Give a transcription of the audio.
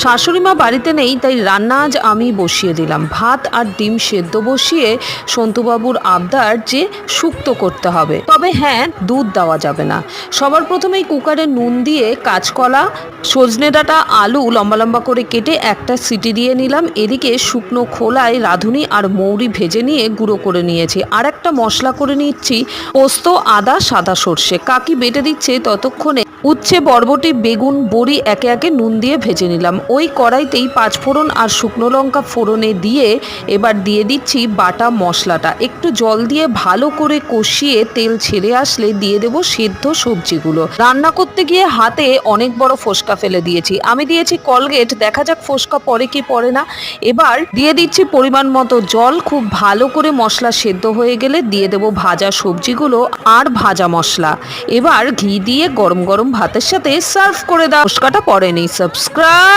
শাশুড়ি মা বাড়িতে নেই, তাই রান্না আজ আমি বসিয়ে দিলাম। ভাত আর ডিম সেদ্ধ বসিয়ে সন্তুবাবুর আবদার যে শুক্তো করতে হবে, তবে হ্যাঁ, দুধ দেওয়া যাবে না। সবার প্রথমেই কুকারে নুন দিয়ে কাঁচকলা, সজনে ডাঁটা, আলু লম্বা লম্বা করে কেটে একটা সিটি দিয়ে নিলাম। এদিকে শুকনো খোলায় রাঁধুনি আর মৌরি ভেজে নিয়ে গুঁড়ো করে নিয়েছি। আর একটা মশলা করে নিচ্ছি পোস্ত, আদা, সাদা সর্ষে। কাকি বেটে দিচ্ছে, ততক্ষণে উচ্ছে, বরবটি, বেগুন, বড়ি একে একে নুন দিয়ে ভেজে নিলাম। ওই কড়াইতেই পাঁচফোড়ন আর শুকনো লঙ্কা ফোড়নে দিয়ে এবার দিয়ে দিচ্ছি বাটা মশলাটা। একটু জল দিয়ে ভালো করে কষিয়ে তেল ছেড়ে আসলে দিয়ে দেবো সেদ্ধ সবজিগুলো। রান্না করতে গিয়ে হাতে অনেক বড় ফোসকা ফেলে দিয়েছি। আমি দিয়েছি কলগেট, দেখা যাক ফোসকা পড়ে কি পড়ে না। এবার দিয়ে দিচ্ছি পরিমাণ মতো জল। খুব ভালো করে মশলা সেদ্ধ হয়ে গেলে দিয়ে দেবো ভাজা সবজিগুলো আর ভাজা মশলা। এবার ঘি দিয়ে গরম গরম ভাতের সাথে সার্ভ করে দাও। ফোসকাটা পড়েনি। সাবস্ক্রাইব।